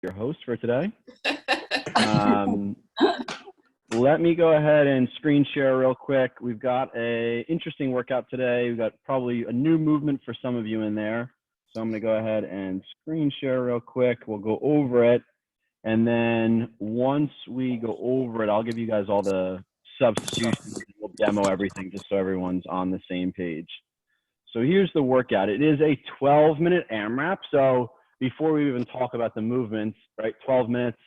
your host for today. Let me go ahead and screen share real quick. We've got an interesting workout today. We've got probably a new movement for some of you in there. So I'm going to go ahead and screen share real quick. We'll go over it. And then once we go over it, I'll give you guys all the substitutions. We'll demo everything just so everyone's on the same page. So here's the workout. It is a 12-minute AMRAP. So before we even talk about the movements, right, 12 minutes,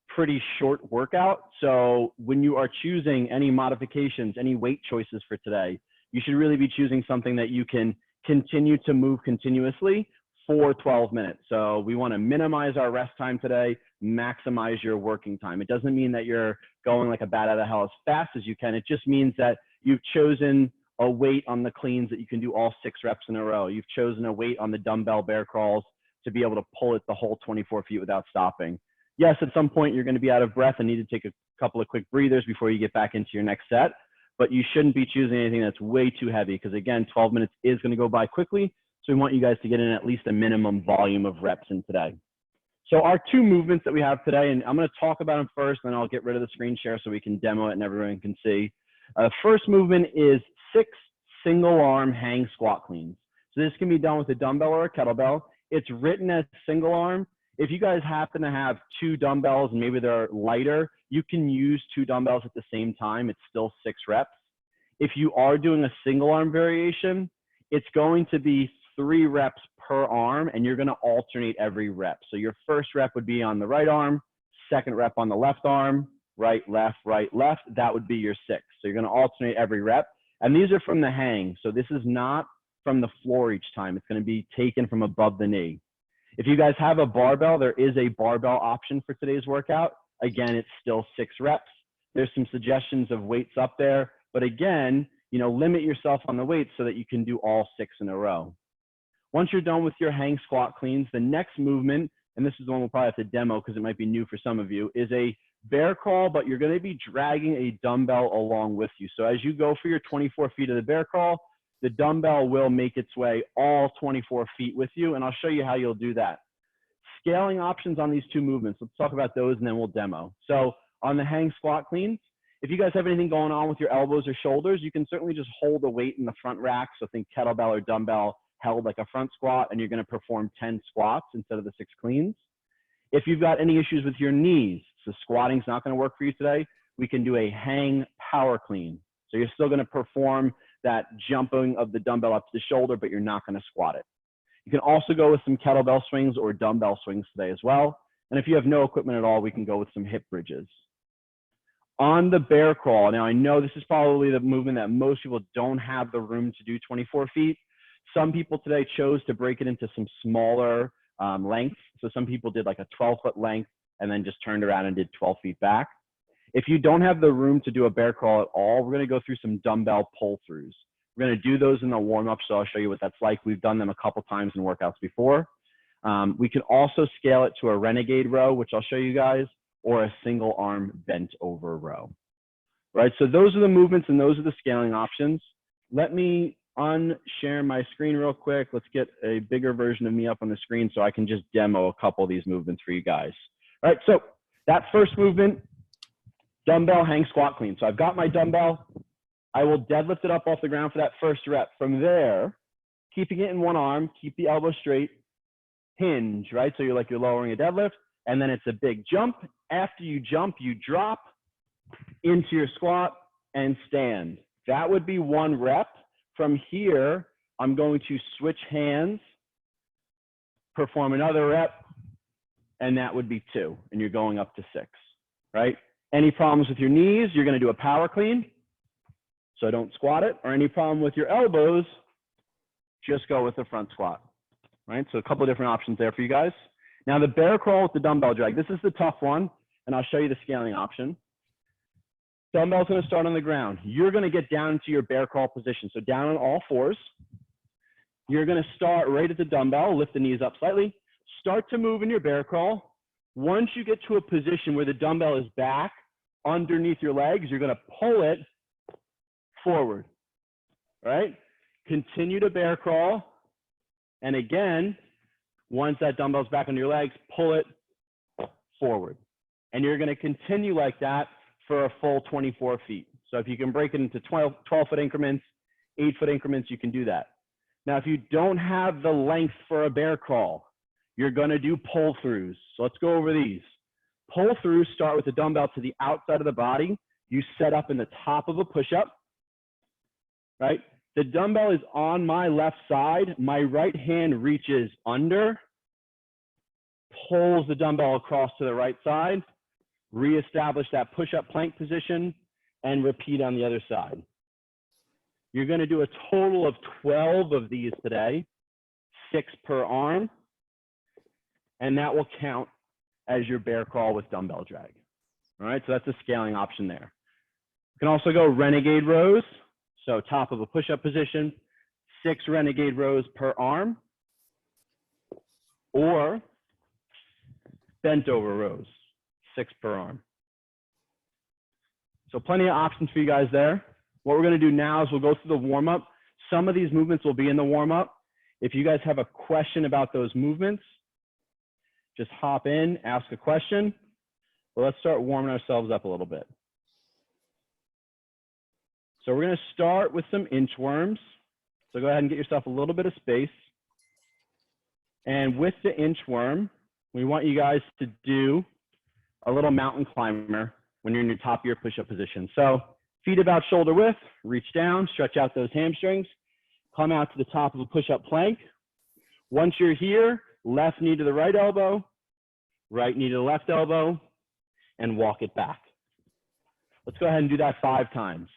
pretty short workout. So when you are choosing any modifications, any weight choices for today, you should really be choosing something that you can continue to move continuously for 12 minutes. So we want to minimize our rest time today, maximize your working time. It doesn't mean that you're going like a bat out of hell as fast as you can. It just means that you've chosen a weight on the cleans that you can do all 6 reps in a row. You've chosen a weight on the dumbbell bear crawls to be able to pull it the whole 24 feet without stopping. Yes, at some point you're going to be out of breath and need to take a couple of quick breathers before you get back into your next set, but you shouldn't be choosing anything that's way too heavy because again, 12 minutes is going to go by quickly. So we want you guys to get in at least a minimum volume of reps in today. So our 2 movements that we have today, and I'm going to talk about them first, then I'll get rid of the screen share so we can demo it and everyone can see. First movement is 6 single arm hang squat cleans. So this can be done with a dumbbell or a kettlebell. It's written as single arm. If you guys happen to have 2 dumbbells and maybe they're lighter, you can use 2 dumbbells at the same time. It's still 6 reps. If you are doing a single arm variation, it's going to be 3 reps per arm and you're going to alternate every rep. So your first rep would be on the right arm, second rep on the left arm, right, left, that would be your 6. So you're going to alternate every rep. And these are from the hang. So this is not from the floor each time. It's going to be taken from above the knee. If you guys have a barbell, there is a barbell option for today's workout. Again, it's still 6 reps. There's some suggestions of weights up there, but again, you know, limit yourself on the weights so that you can do all 6 in a row. Once you're done with your hang squat cleans, the next movement, and this is the one we'll probably have to demo because it might be new for some of you, is a bear crawl, but you're going to be dragging a dumbbell along with you. So as you go for your 24 feet of the bear crawl, the dumbbell will make its way all 24 feet with you, and I'll show you how you'll do that. Scaling options on these 2 movements. Let's talk about those and then we'll demo. So on the hang squat cleans, if you guys have anything going on with your elbows or shoulders, you can certainly just hold a weight in the front rack. So think kettlebell or dumbbell held like a front squat, and you're going to perform 10 squats instead of the 6 cleans. If you've got any issues with your knees, so squatting's not going to work for you today, we can do a hang power clean. So you're still going to perform that jumping of the dumbbell up to the shoulder, but you're not going to squat it. You can also go with some kettlebell swings or dumbbell swings today as well. And if you have no equipment at all, we can go with some hip bridges. On the bear crawl, now I know this is probably the movement that most people don't have the room to do 24 feet. Some people today chose to break it into some smaller lengths. So some people did like a 12-foot length and then just turned around and did 12 feet back. If you don't have the room to do a bear crawl at all, we're going to go through some dumbbell pull-throughs. We're going to do those in the warm-up, so I'll show you what that's like. We've done them a couple times in workouts before. We can also scale it to a Renegade row, which I'll show you guys, or a single arm bent over row. Right, so those are the movements and those are the scaling options. Let me unshare my screen real quick. Let's get a bigger version of me up on the screen so I can just demo a couple of these movements for you guys. All right, so that first movement, dumbbell hang squat clean. So I've got my dumbbell. I will deadlift it up off the ground for that first rep. From there, keeping it in one arm, keep the elbow straight, hinge, right? So you're lowering a deadlift, and then it's a big jump. After you jump, you drop into your squat and stand. That would be 1 rep. From here, I'm going to switch hands, perform another rep, and that would be 2, and you're going up to 6, right? Any problems with your knees, you're going to do a power clean, so don't squat it, or any problem with your elbows, just go with the front squat, right? So a couple of different options there for you guys. Now the bear crawl with the dumbbell drag, this is the tough one, and I'll show you the scaling option. Dumbbell's going to start on the ground. You're going to get down into your bear crawl position. So down on all 4s. You're going to start right at the dumbbell, lift the knees up slightly, start to move in your bear crawl. Once you get to a position where the dumbbell is back underneath your legs, you're going to pull it forward, right? Continue to bear crawl. And again, once that dumbbell's back on your legs, pull it forward. And you're going to continue like that for a full 24 feet. So if you can break it into 12-foot increments, 8-foot increments, you can do that. Now, if you don't have the length for a bear crawl, you're going to do pull-throughs. So let's go over these. Pull-throughs start with the dumbbell to the outside of the body. You set up in the top of a push-up, right? The dumbbell is on my left side. My right hand reaches under, pulls the dumbbell across to the right side, reestablish that push-up plank position, and repeat on the other side. You're going to do a total of 12 of these today, 6 per arm, and that will count as your bear crawl with dumbbell drag. All right, so that's a scaling option there. You can also go renegade rows. So top of a push-up position, 6 renegade rows per arm, or bent over rows, 6 per arm. So plenty of options for you guys there. What we're going to do now is we'll go through the warm-up. Some of these movements will be in the warm-up. If you guys have a question about those movements, just hop in, ask a question. But let's start warming ourselves up a little bit. So we're going to start with some inchworms. So go ahead and get yourself a little bit of space. And with the inchworm, we want you guys to do a little mountain climber when you're in your top of your push-up position. So feet about shoulder width, reach down, stretch out those hamstrings, come out to the top of a push-up plank. Once you're here, left knee to the right elbow, right knee to the left elbow, and walk it back. Let's go ahead and do that 5 times.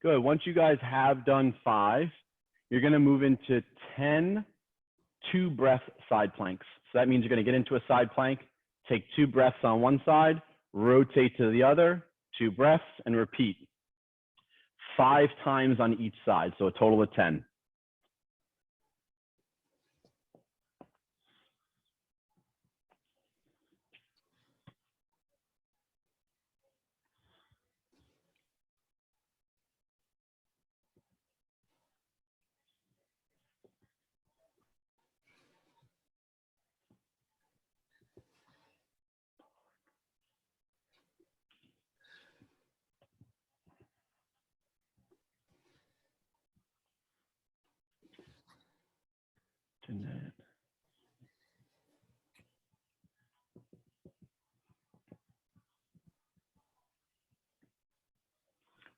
Good. Once you guys have done 5, you're going to move into 10 2-breath side planks. So that means you're going to get into a side plank, take 2 breaths on one side, rotate to the other, 2 breaths, and repeat 5 times on each side. So a total of 10.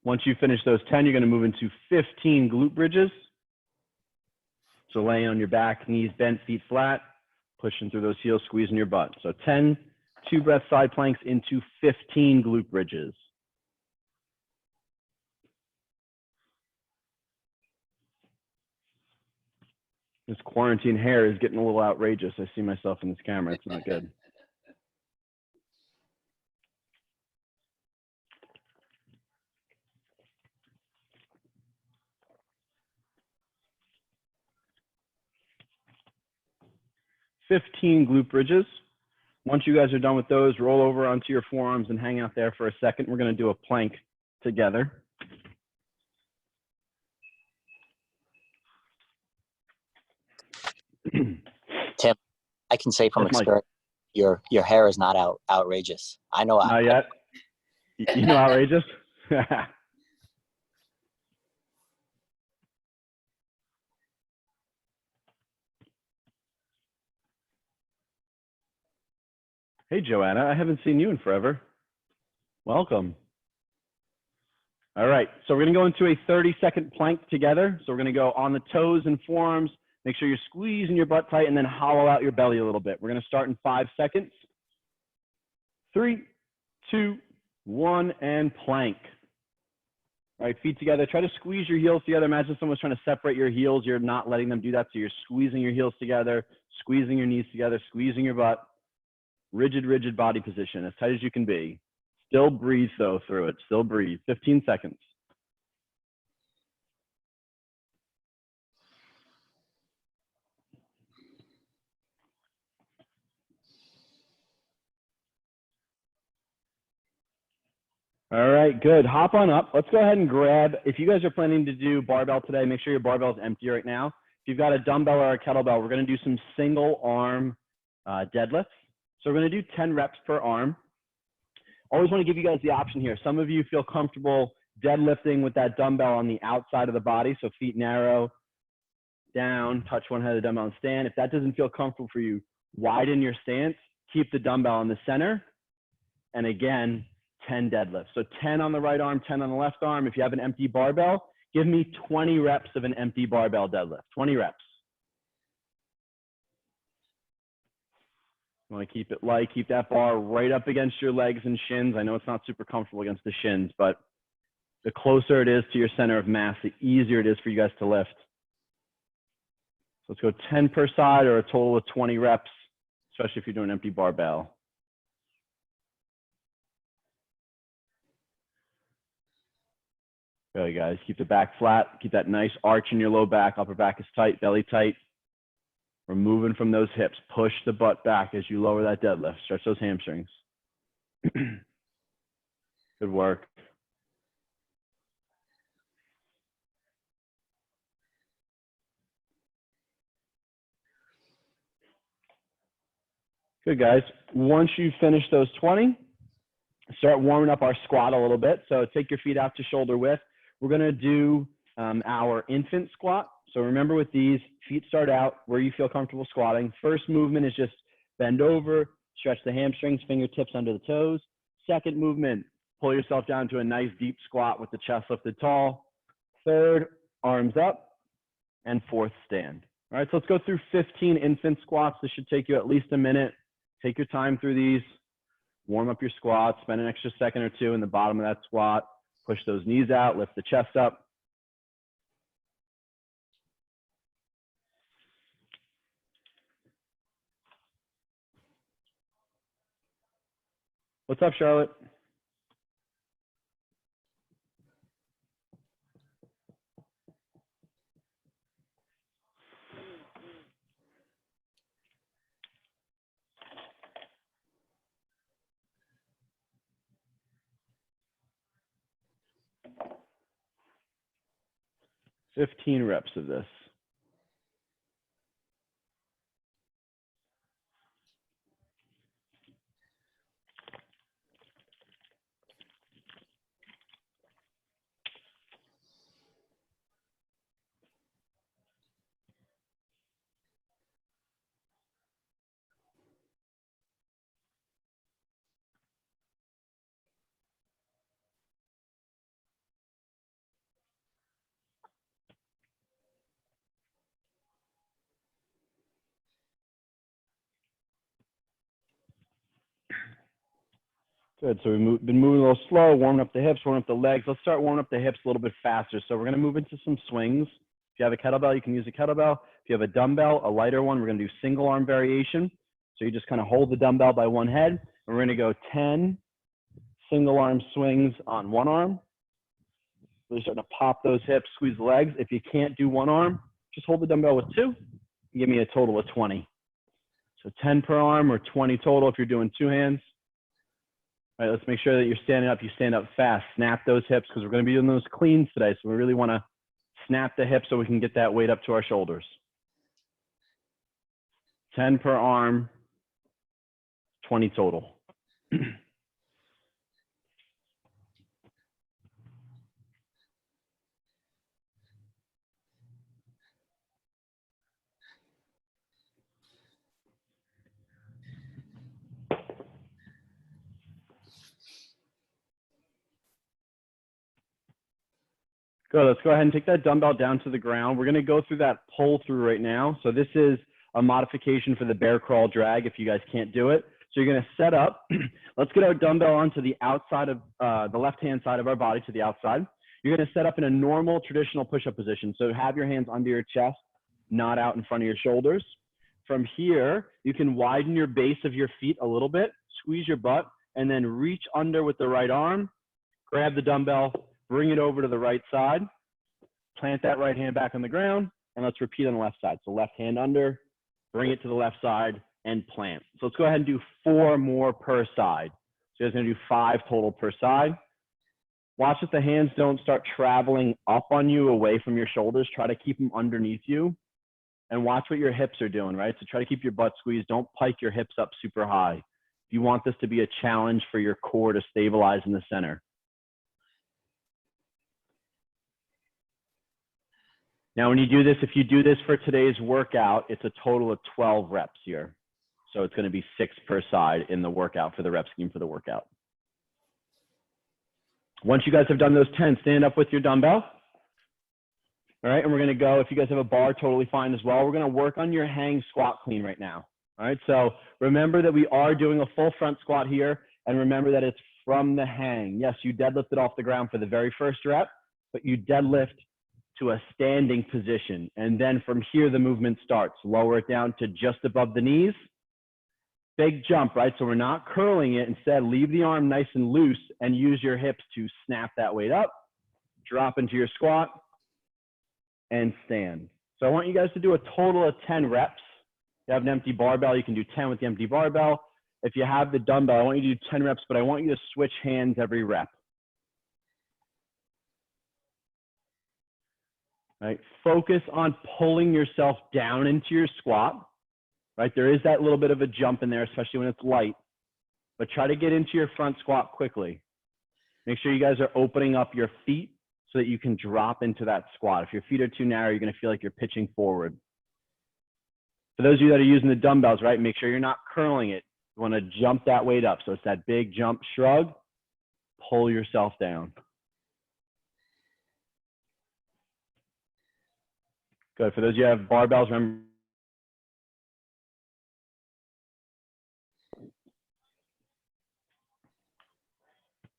Once you finish those 10, you're going to move into 15 glute bridges. So laying on your back, knees bent, feet flat, pushing through those heels, squeezing your butt. So 10 2-breath side planks into 15 glute bridges. This quarantine hair is getting a little outrageous. I see myself in this camera. It's not good. "15 glute bridges. Once you guys are done with those, roll over onto your forearms and hang out there for a second. We're going to do a plank together. Tim, I can say from experience, your hair is not outrageous. I know. Not yet? You know outrageous? Hey, Joanna, I haven't seen you in forever. Welcome. All right, so we're going to go into a 30-second plank together. So we're going to go on the toes and forearms. Make sure you're squeezing your butt tight and then hollow out your belly a little bit. We're going to start in 5 seconds. 3, 2, 1, and plank. All right, feet together. Try to squeeze your heels together. Imagine someone's trying to separate your heels. You're not letting them do that, so you're squeezing your heels together, squeezing your knees together, squeezing your butt. Rigid, rigid body position, as tight as you can be. Still breathe though through it, still breathe. 15 seconds. All right, good. Hop on up. Let's go ahead and grab, if you guys are planning to do barbell today, make sure your barbell is empty right now. If you've got a dumbbell or a kettlebell, we're going to do some single arm deadlifts. So we're going to do 10 reps per arm. Always want to give you guys the option here. Some of you feel comfortable deadlifting with that dumbbell on the outside of the body, so feet narrow, down, touch one head of the dumbbell and stand. If that doesn't feel comfortable for you, widen your stance, keep the dumbbell in the center, and again, 10 deadlifts. So 10 on the right arm, 10 on the left arm. If you have an empty barbell, give me 20 reps of an empty barbell deadlift, 20 reps. You want to keep it light, keep that bar right up against your legs and shins. I know it's not super comfortable against the shins, but the closer it is to your center of mass, the easier it is for you guys to lift. So let's go 10 per side or a total of 20 reps, especially if you're doing an empty barbell. Good, guys. Keep the back flat. Keep that nice arch in your low back. Upper back is tight, belly tight. We're moving from those hips. Push the butt back as you lower that deadlift. Stretch those hamstrings. Good work. Good, guys. Once you finish those 20, start warming up our squat a little bit. So take your feet out to shoulder width. We're going to do our infant squat. So remember with these, feet start out where you feel comfortable squatting. First movement is just bend over, stretch the hamstrings, fingertips under the toes. Second movement, pull yourself down to a nice deep squat with the chest lifted tall. Third, arms up. And fourth, stand. All right, so let's go through 15 infant squats. This should take you at least a minute. Take your time through these. Warm up your squat. Spend an extra second or two in the bottom of that squat. Push those knees out, lift the chest up. What's up, Charlotte? "15 reps of this. Good, so we've been moving a little slow, warming up the hips, warming up the legs. Let's start warming up the hips a little bit faster. So we're gonna move into some swings. If you have a kettlebell, you can use a kettlebell. If you have a dumbbell, a lighter one, we're gonna do single arm variation. So you just kind of hold the dumbbell by one head, and we're gonna go 10 single arm swings on one arm. Really starting to pop those hips, squeeze the legs. If you can't do one arm, just hold the dumbbell with two, and give me a total of 20. So 10 per arm or 20 total if you're doing two hands. All right, let's make sure that you're standing up. You stand up fast. Snap those hips because we're going to be doing those cleans today. So we really want to snap the hips so we can get that weight up to our shoulders. 10 per arm, 20 total. Good, let's go ahead and take that dumbbell down to the ground. We're gonna go through that pull through right now. So this is a modification for the bear crawl drag if you guys can't do it. So you're gonna set up, let's get our dumbbell onto the outside of, the left-hand side of our body to the outside. You're gonna set up in a normal traditional push-up position. So have your hands under your chest, not out in front of your shoulders. from here, you can widen your base of your feet a little bit, squeeze your butt, and then reach under with the right arm, grab the dumbbell, bring it over to the right side, plant that right hand back on the ground, and let's repeat on the left side. So left hand under, bring it to the left side, and plant. So let's go ahead and do 4 more per side. So you're going to do 5 total per side. Watch that the hands don't start traveling up on you away from your shoulders. Try to keep them underneath you. And watch what your hips are doing, right? So try to keep your butt squeezed. Don't pike your hips up super high. You want this to be a challenge for your core to stabilize in the center. Now, when you do this, if you do this for today's workout, it's a total of 12 reps here. So it's going to be 6 per side in the workout for the rep scheme for the workout. Once you guys have done those 10, stand up with your dumbbell. All right, and we're going to go, if you guys have a bar, totally fine as well. We're going to work on your hang squat clean right now. All right, so remember that we are doing a full front squat here, and remember that it's from the hang. Yes, you deadlifted off the ground for the very first rep, but you deadlift to a standing position. And then from here, the movement starts. Lower it down to just above the knees. Big jump, right? So we're not curling it. Instead, leave the arm nice and loose and use your hips to snap that weight up, drop into your squat, and stand. So I want you guys to do a total of 10 reps. If you have an empty barbell, you can do 10 with the empty barbell. If you have the dumbbell, I want you to do 10 reps, but I want you to switch hands every rep. Right? Focus on pulling yourself down into your squat. Right? There is that little bit of a jump in there, especially when it's light, but try to get into your front squat quickly. Make sure you guys are opening up your feet so that you can drop into that squat. If your feet are too narrow, you're going to feel like you're pitching forward. For those of you that are using the dumbbells, right, make sure you're not curling it. You want to jump that weight up. So it's that big jump shrug, pull yourself down. Good. For those of you who have barbells, remember,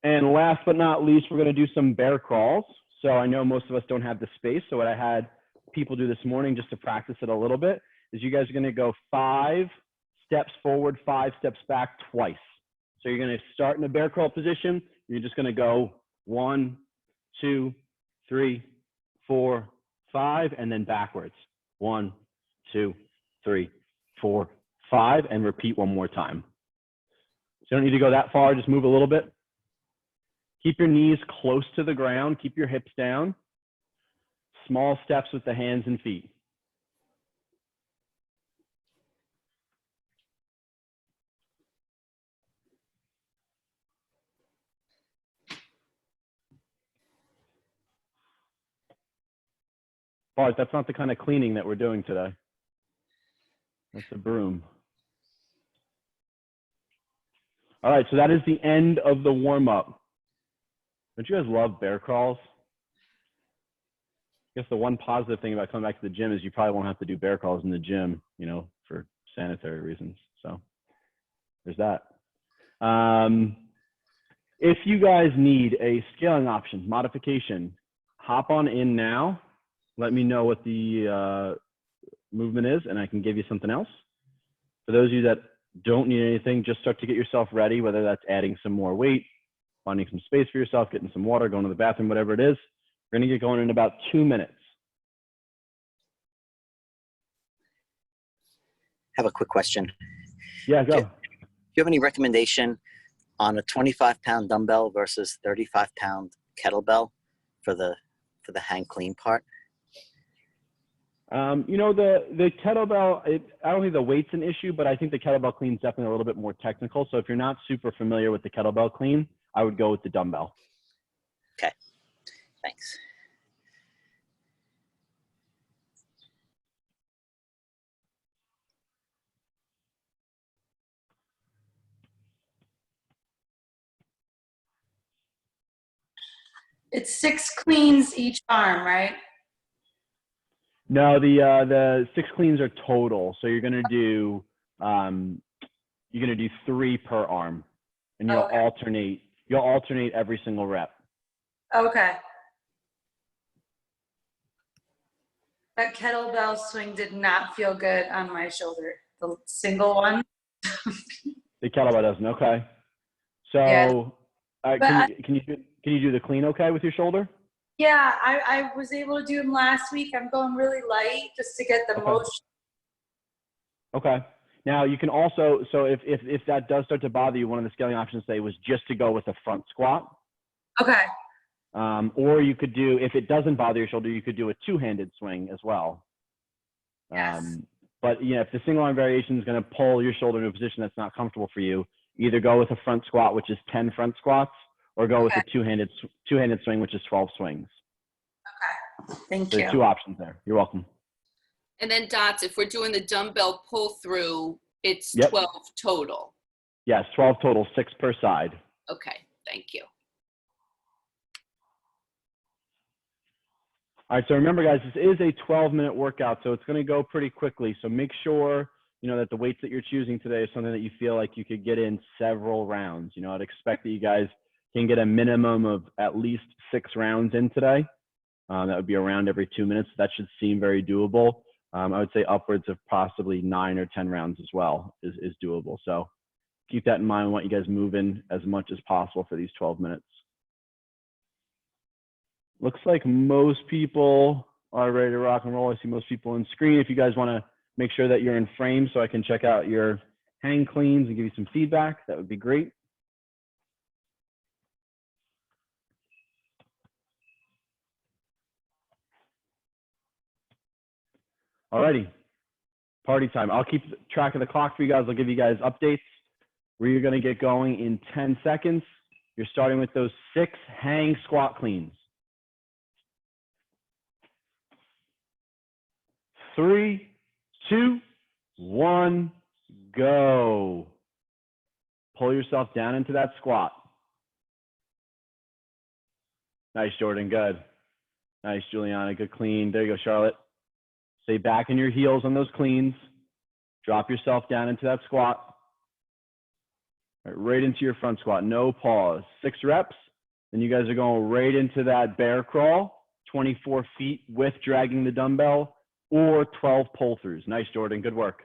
and last but not least, we're going to do some bear crawls. So I know most of us don't have the space. So what I had people do this morning just to practice it a little bit is you guys are going to go 5 steps forward, 5 steps back twice. So you're going to start in a bear crawl position. You're just going to go 1, 2, 3, 4, 5, and then backwards. 1, 2, 3, 4, 5, and repeat one more time. So you don't need to go that far. Just move a little bit. Keep your knees close to the ground. Keep your hips down. Small steps with the hands and feet. Bart, that's not the kind of cleaning that we're doing today. That's a broom. All right, so that is the end of the warm-up. Don't you guys love bear crawls? I guess the one positive thing about coming back to the gym is you probably won't have to do bear crawls in the gym, you know, for sanitary reasons. So there's that. If you guys need a scaling option, modification, hop on in now. Let me know what the movement is, and I can give you something else. For those of you that don't need anything, just start to get yourself ready, whether that's adding some more weight, finding some space for yourself, getting some water, going to the bathroom, whatever it is. We're going to get going in about 2 minutes. I have a quick question. Yeah, go. Do you have any recommendation on a 25-pound dumbbell versus 35-pound kettlebell for the hang clean part? You know, the kettlebell, I don't think the weight's an issue, but I think the kettlebell clean is definitely a little bit more technical. So if you're not super familiar with the kettlebell clean, I would go with the dumbbell. Okay, thanks. It's 6 cleans each arm, right? No, the 6 cleans are total. So you're gonna do 3 per arm, and you'll alternate. You'll alternate every single rep. Okay. That kettlebell swing did not feel good on my shoulder. The single one. The kettlebell doesn't. Okay. Yeah. So But can you do the clean okay with your shoulder? yeah, I was able to do them last week. I'm going really light just to get the Okay. motion. Okay. Now you can also, so if that does start to bother you, one of the scaling options today was just to go with a front squat. Okay. Or you could do, if it doesn't bother your shoulder, you could do a two-handed swing as well. Yes. But yeah, if the single arm variation is going to pull your shoulder into a position that's not comfortable for you, either go with a front squat, which is 10 front squats, or go with a two-handed swing, which is 12 swings. Okay. Thank So you. two options there. You're welcome. And then dots, if we're doing the dumbbell pull through, it's Yep. 12 total. Yes, 12 total, 6 per side. Okay, thank you. All right, so remember guys, this is a 12-minute workout, so it's going to go pretty quickly. So make sure, that the weights that you're choosing today is something that you feel like you could get in several rounds. I'd expect that you guys can get a minimum of at least 6 rounds in today. That would be around every 2 minutes. That should seem very doable. I would say upwards of possibly 9 or 10 rounds as well is doable. So keep that in mind. I want you guys moving as much as possible for these 12 minutes. Looks like most people are ready to rock and roll. I see most people on screen. If you guys want to make sure that you're in frame so I can check out your hang cleans and give you some feedback, that would be great. Alrighty, party time. I'll keep track of the clock for you guys. I'll give you guys updates. We're going to get going in 10 seconds. You're starting with those 6 hang squat cleans. 3, 2, 1, go. Pull yourself down into that squat. Nice, Jordan. Good. Nice, Juliana. Good clean. There you go, Charlotte. Stay back in your heels on those cleans. Drop yourself down into that squat. Right into your front squat. No pause. 6 reps. Then you guys are going right into that bear crawl, 24 feet with dragging the dumbbell, or 12 pull-throughs. Nice, Jordan. Good work.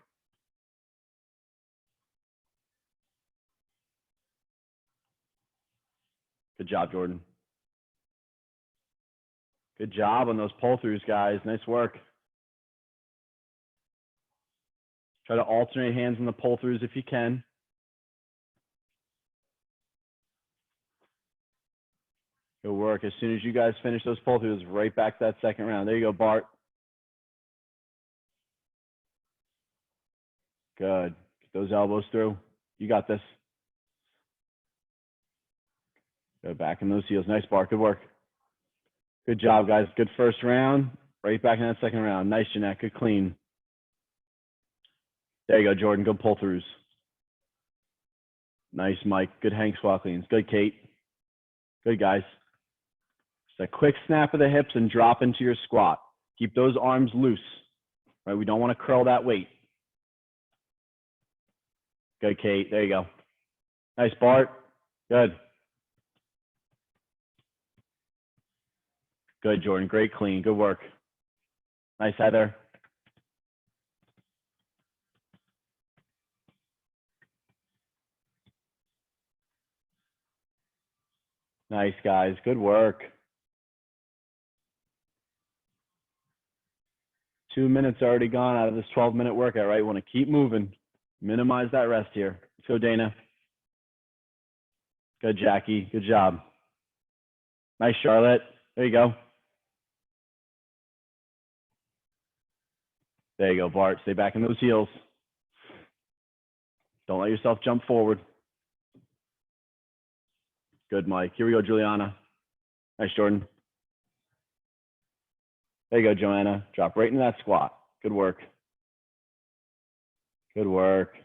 Good job, Jordan. Good job on those pull-throughs, guys. Nice work. Try to alternate hands on the pull-throughs if you can. Good work. As soon as you guys finish those pull-throughs, right back to that second round. There you go, Bart. Good. Get those elbows through. You got this. Go back in those heels. Nice, Bart. Good work. Good job, guys. Good first round. Right back in that second round. Nice, Jeanette. Good clean. There you go, Jordan. Good pull-throughs. Nice, Mike. Good hang squat cleans. Good, Kate. Good, guys. Just a quick snap of the hips and drop into your squat. Keep those arms loose. Right? We don't want to curl that weight. Good, Kate. There you go. Nice, Bart. Good. Good, Jordan. Great clean. Good work. Nice, Heather. Nice, guys. Good work. 2 minutes already gone out of this 12-minute workout, right? Want to keep moving. Minimize that rest here. Let's go, Dana. Good, Jackie. Good job. Nice, Charlotte. There you go. There you go, Bart. Stay back in those heels. Don't let yourself jump forward. Good, Mike. Here we go, Juliana. Nice, Jordan. There you go, Joanna. Drop right into that squat. Good work. Good work.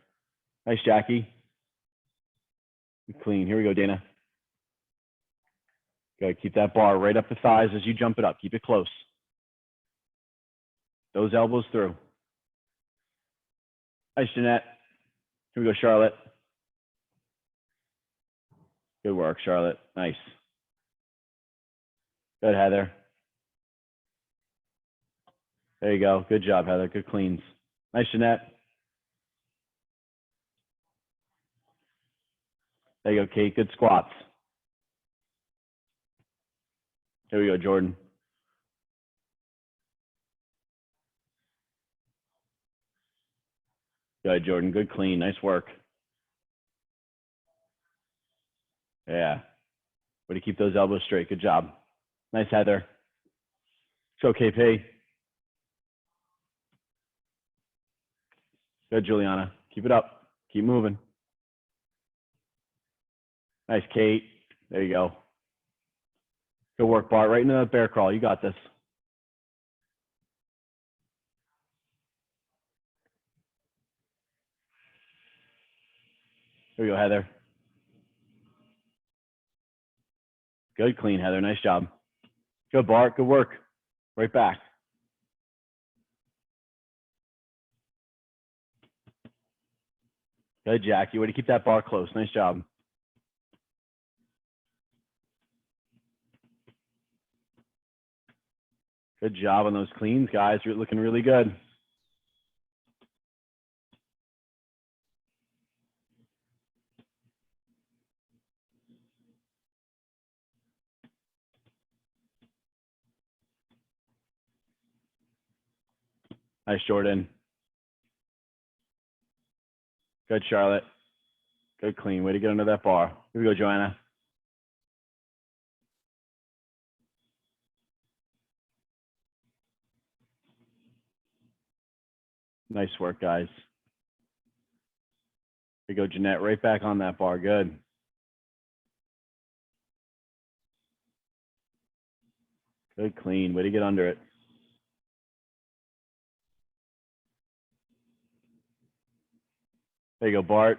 Nice, Jackie. Good clean. Here we go, Dana. Good. Keep that bar right up the thighs as you jump it up. Keep it close. Those elbows through. Nice, Jeanette. Here we go, Charlotte. Good work, Charlotte. Nice. Good, Heather. There you go. Good job, Heather. Good cleans. Nice, Jeanette. There you go, Kate. Good squats. Here we go, Jordan. Good, Jordan. Good clean. Nice work. Yeah. Way to keep those elbows straight. Good job. Nice, Heather. Let's go, KP. Good, Juliana. Keep it up. Keep moving. Nice, Kate. There you go. Good work, Bart. Right into that bear crawl. You got this. Here we go, Heather. Good, clean, Heather. Nice job. Good, Bart. Good work. Right back. Good, Jackie. Way to keep that bar close. Nice job. Good job on those cleans, guys. You're looking really good. Nice, Jordan. Good, Charlotte. Good, clean. Way to get under that bar. Here we go, Joanna. Nice work, guys. Here we go, Jeanette. Right back on that bar. Good. Good, clean. Way to get under it. There you go, Bart.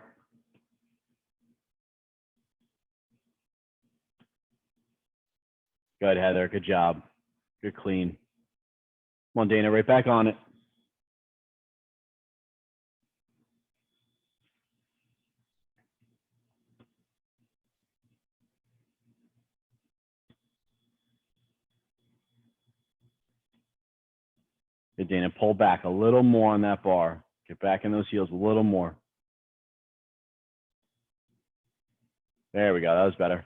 Good, Heather. Good job. Good, clean. Come on, Dana. Right back on it. Good, Dana. Pull back a little more on that bar. Get back in those heels a little more. There we go. That was better.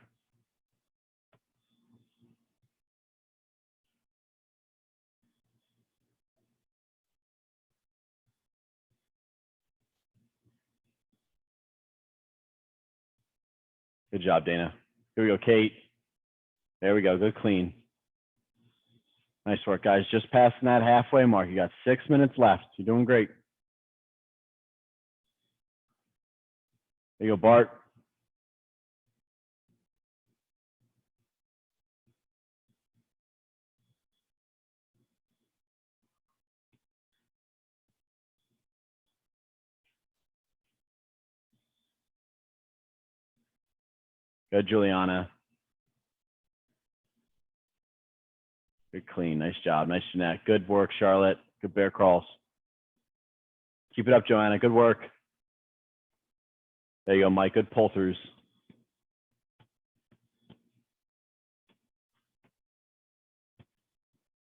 Good job, Dana. Here we go, Kate. There we go. Good clean. Nice work, guys. Just passing that halfway mark. You got 6 minutes left. You're doing great. There you go, Bart. Good, Juliana. Good clean. Nice job. Nice, Jeanette. Good work, Charlotte. Good bear crawls. Keep it up, Joanna. Good work. There you go, Mike. Good pull-throughs.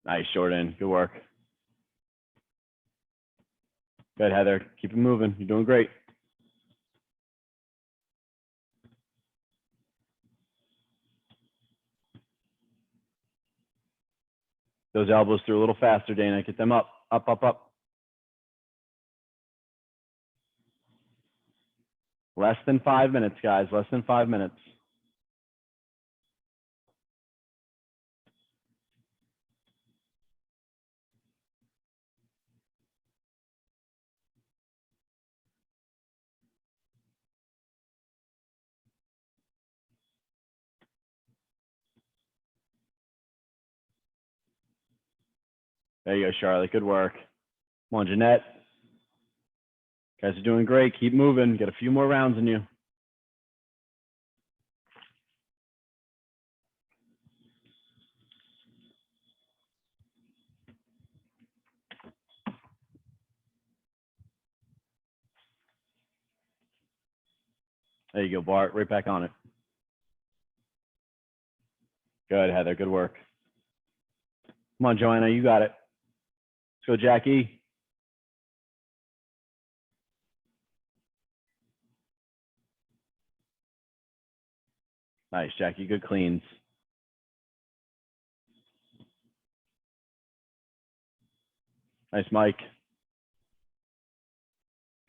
Nice, Jordan. Good work. Good, Heather. Keep it moving. You're doing great. Those elbows through a little faster, Dana. Get them up, up, up, up. Less than 5 minutes, guys. Less than 5 minutes. There you go, Charlotte. Good work. Come on, Jeanette. Guys are doing great. Keep moving. Get a few more rounds in you. There you go, Bart. Right back on it. Good, Heather. Good work. Come on, Joanna. You got it. go, Jackie. Nice, Jackie. Good cleans. Nice, Mike.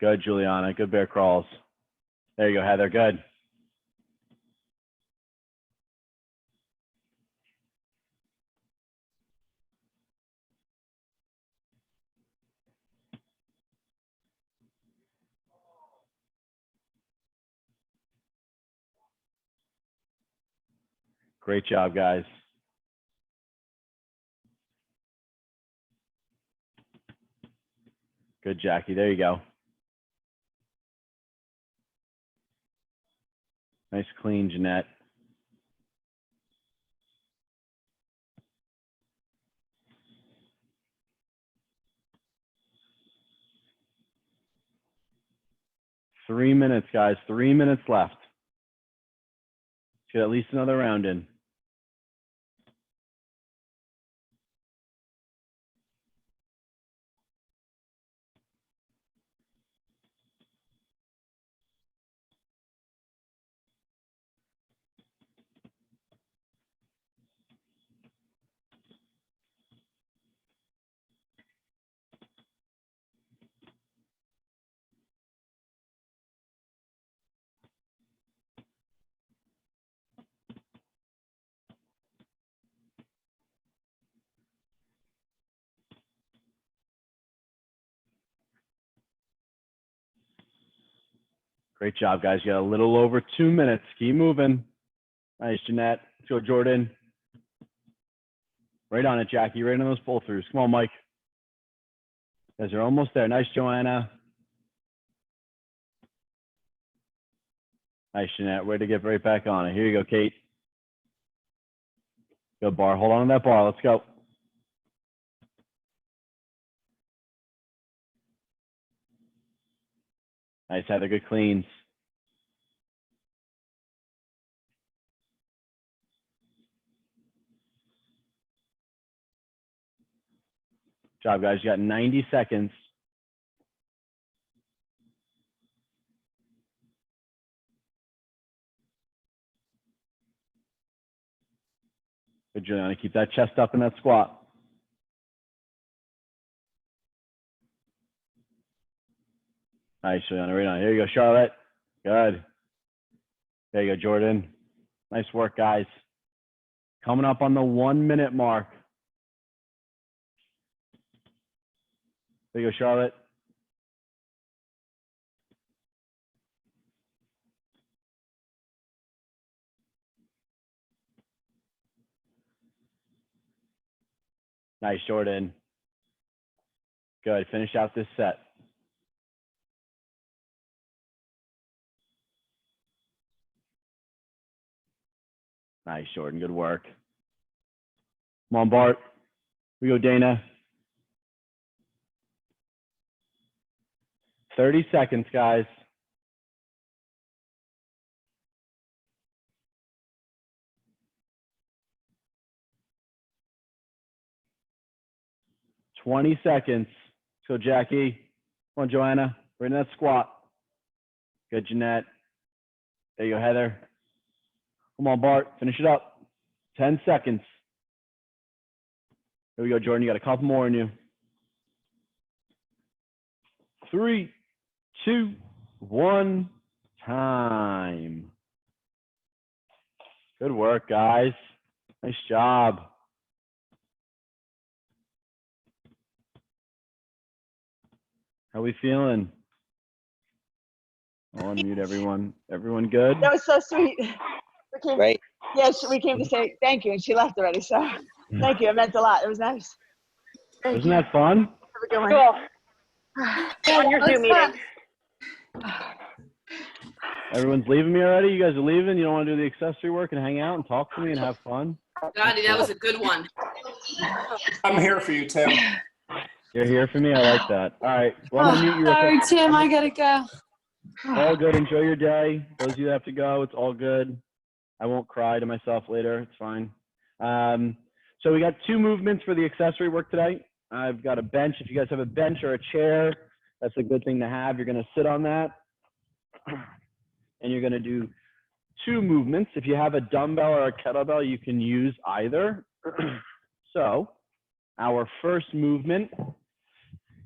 Good, Juliana. Good bear crawls. There you go, Heather. Good. Great job, guys. Good, Jackie. There you go. Nice, clean, Jeanette. Three minutes, guys. 3 minutes left. Let's get at least another round in. Great job, guys. You got a little over 2 minutes. Keep moving. Nice, Jeanette. Let's go, Jordan. Right on it, Jackie. Right on those pull-throughs. Come on, Mike. You guys are almost there. Nice, Joanna. Nice, Jeanette. Way to get right back on it. Here you go, Kate. Good bar. Hold on to that bar. Let's go. Nice, Heather. Good cleans. Good job, guys. You got 90 seconds. Good, Juliana. Keep that chest up in that squat. Nice, Juliana. Right on. Here you go, Charlotte. Good. There you go, Jordan. Nice work, guys. Coming up on the 1 minute mark. There you go, Charlotte. Nice, Jordan. Good. Finish out this set. Nice, Jordan. Good work. Come on, Bart. Here we go, Dana. 30 seconds, guys. $20 seconds. So, Jackie. Come on, Joanna. Right in that squat. Good, Jeanette. There you go, Heather. Come on, Bart. Finish it up. 10 seconds. Here we go, Jordan. You got a couple more in you. 3, 2, 1. Time. Good work, guys. Nice job. How we feeling? I'll unmute everyone. Everyone good? That was so sweet. Right. Yes, we came to say thank you, and she left already. So thank you. It meant a lot. It was nice. Thank Wasn't you. that fun? Have a good one. Yeah, On your Zoom meeting. Everyone's leaving me already? You guys are leaving? You don't want to do the accessory work and hang out and talk to me and have fun? Johnny, that was a good one. I'm here for you, Tim. You're here for me? I like that. All right. Well, I'm going to mute you. Sorry, Tim, I gotta go. All good. Enjoy your day. Those of you that have to go, it's all good. I won't cry to myself later. It's fine. So we got 2 movements for the accessory work today. I've got a bench. If you guys have a bench or a chair, that's a good thing to have. You're going to sit on that. And you're going to do 2 movements. If you have a dumbbell or a kettlebell, you can use either. So our first movement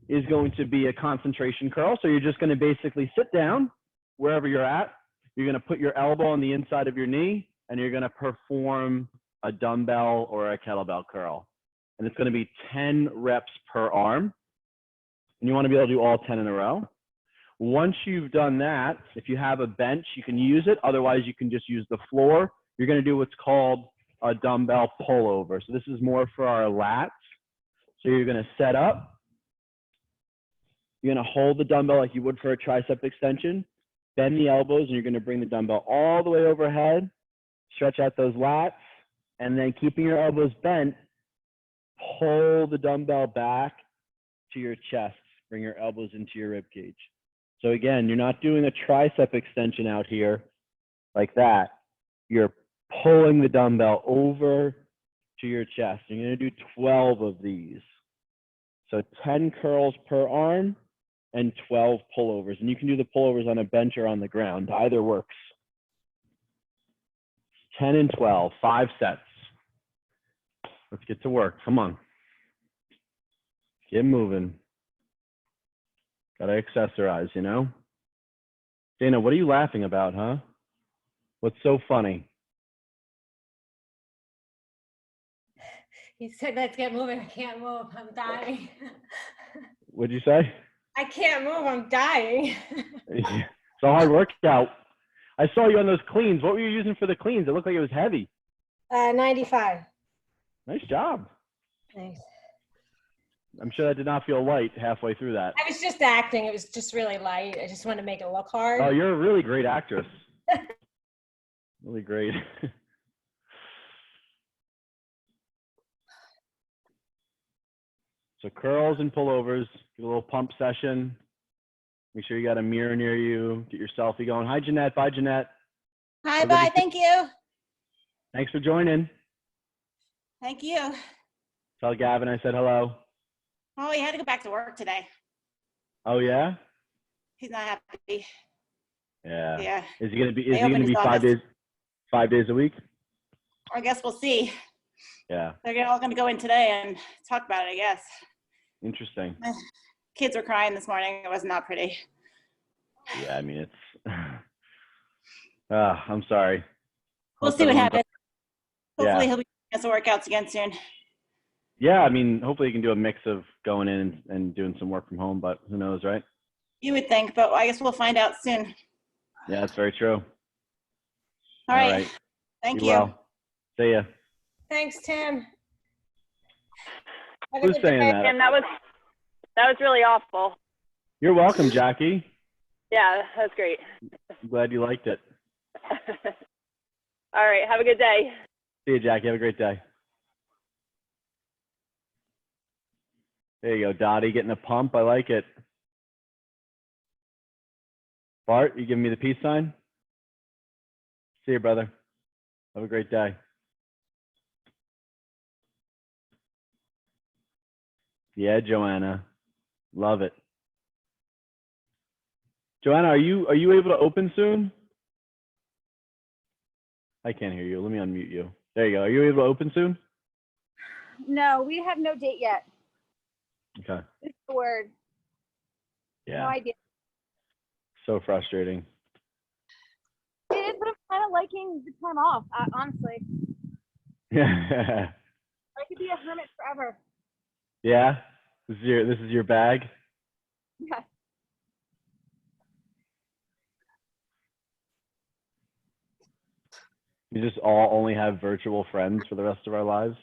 is going to be a concentration curl. So you're just going to basically sit down wherever you're at. You're going to put your elbow on the inside of your knee, and you're going to perform a dumbbell or a kettlebell curl. And it's going to be 10 reps per arm. And you want to be able to do all 10 in a row. Once you've done that, if you have a bench, you can use it. Otherwise, you can just use the floor. You're going to do what's called a dumbbell pullover. So this is more for our lats. So you're going to set up. You're going to hold the dumbbell like you would for a tricep extension. Bend the elbows, and you're going to bring the dumbbell all the way overhead. Stretch out those lats. And then keeping your elbows bent, pull the dumbbell back to your chest. Bring your elbows into your rib cage. So again, you're not doing a tricep extension out here like that. You're pulling the dumbbell over to your chest. You're going to do 12 of these. So 10 curls per arm and 12 pullovers. And you can do the pullovers on a bench or on the ground. Either works. 10 and 12, 5 sets. Let's get to work. Come on. Get moving. Gotta accessorize, you know? Dana, what are you laughing about, huh? What's so funny? He said, let's get moving. I can't move. I'm dying. What'd you say? I can't move. I'm dying. It's a hard workout. I saw you on those cleans. What were you using for the cleans? It looked like it was heavy. 95. Nice job. Thanks. I'm sure that did not feel light halfway through that. I was just acting. It was just really light. I just wanted to make it look hard. Oh, you're a really great actress. Really great. So curls and pullovers, get a little pump session. Make sure you got a mirror near you. Get your selfie going. Hi, Jeanette. Bye, Jeanette. Hi, bye. Thank you. Thanks for joining. Thank you. Tell Gavin I said hello. Oh, he had to go back to work today. Oh, yeah? He's not happy. Yeah. Yeah. Is he going to be, They opened his 5 days a week? I guess we'll see. Yeah. They're all going to go in today and talk about it, I guess. Interesting. Kids were crying this morning. It was not pretty. Yeah, I mean, it's, I'm sorry. We'll Hope see what everyone's- happens. Hopefully Yeah. he'll be doing some workouts again soon. Yeah, I mean, hopefully you can do a mix of going in and doing some work from home, but who knows, right? You would think, but I guess we'll find out soon. Yeah, that's very true. All right. Thank Be you. well. See ya. Thanks, Tim. Have a Who's good saying day. that? And that was really awful. You're welcome, Jackie. Yeah, that was great. I'm glad you liked it. All right, have a good day. See you, Jackie. Have a great day. There you go, Dottie, getting a pump. I like it. Bart, you giving me the peace sign? See you, brother. Have a great day. Yeah, Joanna. Love it. Joanna, are you able to open soon? I can't hear you. Let me unmute you. There you go. Are you able to open soon? No, we have no date yet. Okay. It's the word. Yeah. No idea. So frustrating. It is, but I'm kind of liking the time off, honestly. Yeah. I could be a hermit forever. Yeah. This is your bag. Yeah. You just all only have virtual friends for the rest of our lives.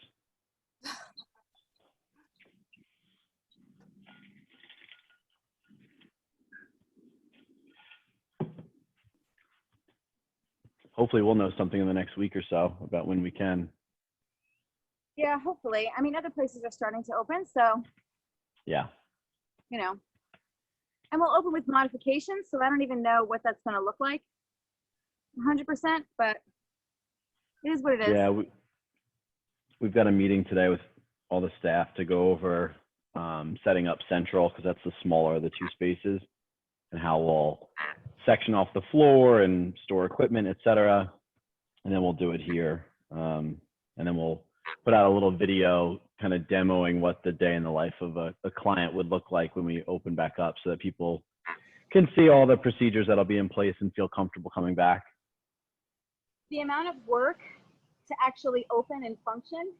Hopefully we'll know something in the next week or so about when we can. Yeah, hopefully. I mean, other places are starting to open, so, Yeah. you know. And we'll open with modifications, so I don't even know what that's going to look like 100%, but it is what it is. Yeah, we've got a meeting today with all the staff to go over setting up central, because that's the smaller of the two spaces, and how we'll section off the floor and store equipment, etc. And then we'll do it here. And then we'll put out a little video kind of demoing what the day in the life of a client would look like when we open back up, so that people can see all the procedures that'll be in place and feel comfortable coming back. The amount of work to actually open and function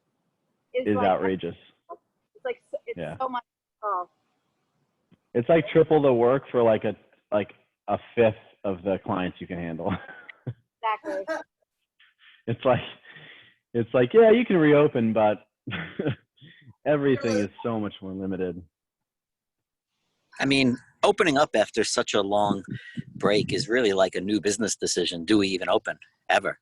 is like, outrageous. It's like, it's Yeah. so much. Oh, It's like triple the work for like a fifth of the clients you can handle. exactly. It's like, yeah, you can reopen, but everything is so much more limited. I mean, opening up after such a long break is really like a new business decision. Do we even open ever?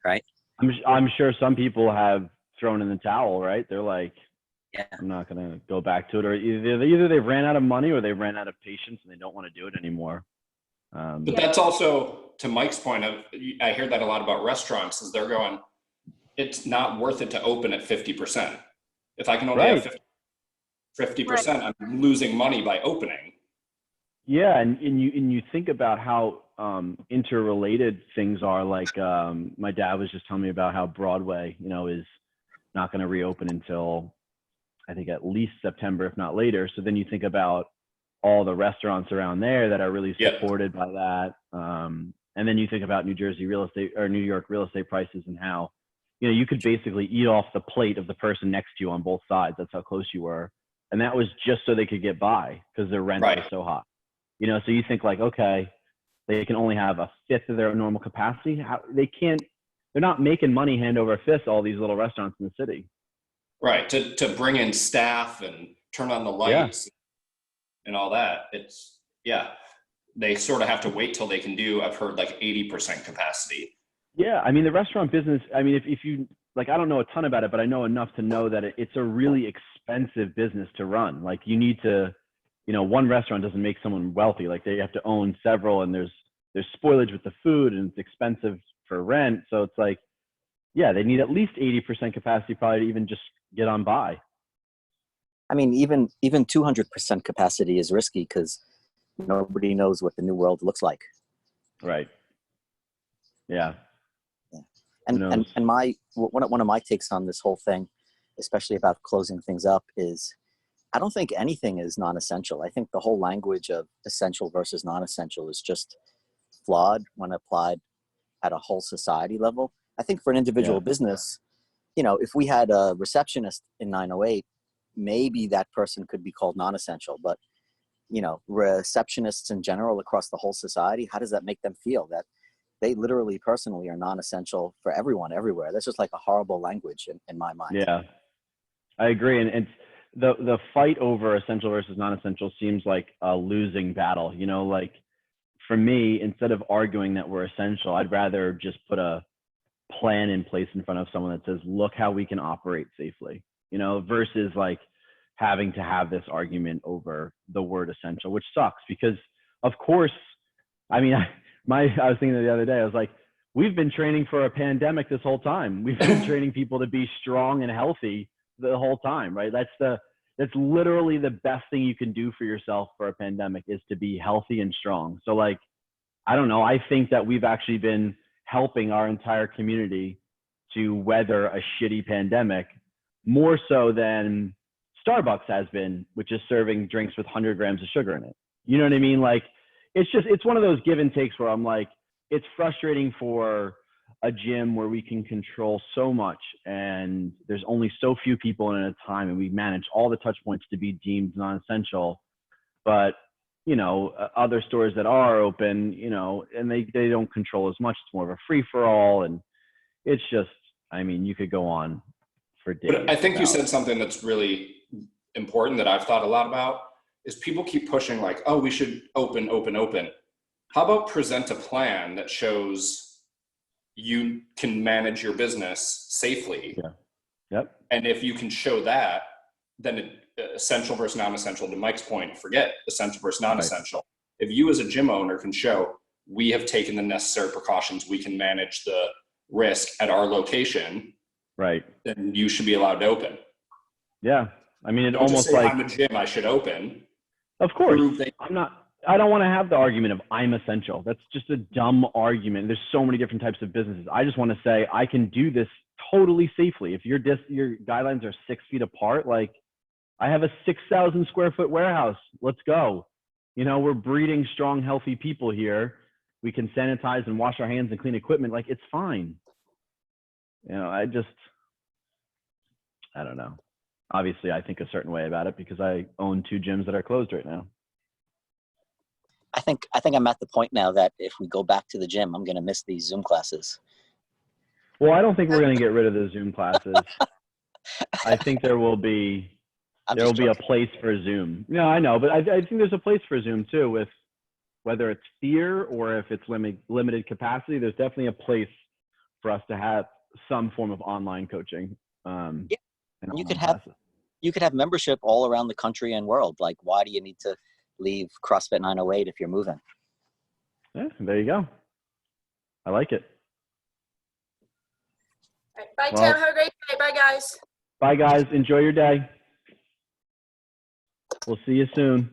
Right? I'm sure some people have thrown in the towel, right? They're like, Yeah. I'm not going to go back to it, or either they've ran out of money or they've ran out of patience and they don't want to do it anymore. But that's also, to Mike's point, I hear that a lot about restaurants, is they're going, it's not worth it to open at 50%. If I can only have 50%, I'm losing money by opening. Yeah, and you think about how interrelated things are. Like my dad was just telling me about how Broadway, is not going to reopen until I think at least September, if not later. So then you think about all the restaurants around there that are really supported by that. And then you think about New York real estate prices, and how, you could basically eat off the plate of the person next to you on both sides. That's how close you were. And that was just so they could get by, because their rent was so high. So you think like, okay, they can only have a fifth of their normal capacity. They're not making money hand over fist, all these little restaurants in the city. Right, to bring in staff and turn on the lights and all that. They sort of have to wait till they can do, I've heard, like 80% capacity. Yeah, I mean, the restaurant business, I mean, if you, like, I don't know a ton about it, but I know enough to know that it's a really expensive business to run. Like, you need to, one restaurant doesn't make someone wealthy. Like, they have to own several, and there's spoilage with the food, and it's expensive for rent. So it's like, yeah, they need at least 80% capacity probably to even just get on by. I mean, even 200% capacity is risky, because nobody knows what the new world looks like. Right. Yeah. And one of my takes on this whole thing, especially about closing things up, is I don't think anything is non-essential. I think the whole language of essential versus non-essential is just flawed when applied at a whole society level. I think for an individual business, if we had a receptionist in 908, maybe that person could be called non-essential. But, receptionists in general across the whole society, how does that make them feel? That they literally personally are non-essential for everyone everywhere. That's just like a horrible language in my mind. Yeah, I agree. And it's the fight over essential versus non-essential seems like a losing battle. Like for me, instead of arguing that we're essential, I'd rather just put a plan in place in front of someone that says, look how we can operate safely, versus like having to have this argument over the word essential, which sucks, because of course, I mean, I was thinking the other day, I was like, we've been training for a pandemic this whole time. We've been training people to be strong and healthy the whole time, right? That's literally the best thing you can do for yourself for a pandemic, is to be healthy and strong. So like, I don't know. I think that we've actually been helping our entire community to weather a shitty pandemic more so than Starbucks has been, which is serving drinks with 100 grams of sugar in it. You know what I mean? Like, it's one of those give and takes where I'm like, it's frustrating for a gym where we can control so much and there's only so few people in at a time, and we manage all the touch points to be deemed non-essential. But, other stores that are open, and they don't control as much. It's more of a free for all. And it's just, I mean, you could go on for days. But I think you said something that's really important that I've thought a lot about, is people keep pushing like, oh, we should open. How about present a plan that shows you can manage your business safely? Yeah. Yep. And if you can show that, then essential versus non-essential, to Mike's point, forget essential versus non-essential. Right. If you as a gym owner can show, we have taken the necessary precautions, we can manage the risk at our location, right, then you should be allowed to open. Yeah. I mean, it Don't just almost say like, I'm a gym, I should open. of course, Prove that- I don't want to have the argument of I'm essential. That's just a dumb argument. There's so many different types of businesses. I just want to say I can do this totally safely. If your guidelines are 6 feet apart, like I have a 6,000 square foot warehouse. Let's go. You know, we're breeding strong, healthy people here. We can sanitize and wash our hands and clean equipment. Like, it's fine. You know, I don't know. Obviously, I think a certain way about it because I own 2 gyms that are closed right now. I think I'm at the point now that if we go back to the gym, I'm going to miss these Zoom classes. Well, I don't think we're going to get rid of the Zoom classes. I think there will be a place for Zoom. No, I know, but I think there's a place for Zoom too, with whether it's fear or if it's limited capacity. There's definitely a place for us to have some form of online coaching. Yeah. You could have membership all around the country and world. Like, why do you need to leave CrossFit908 if you're moving? Yeah, there you go. I like it. All right, bye, Well, Tim. Have a great day. Bye, guys. Bye, guys. Enjoy your day. We'll see you soon.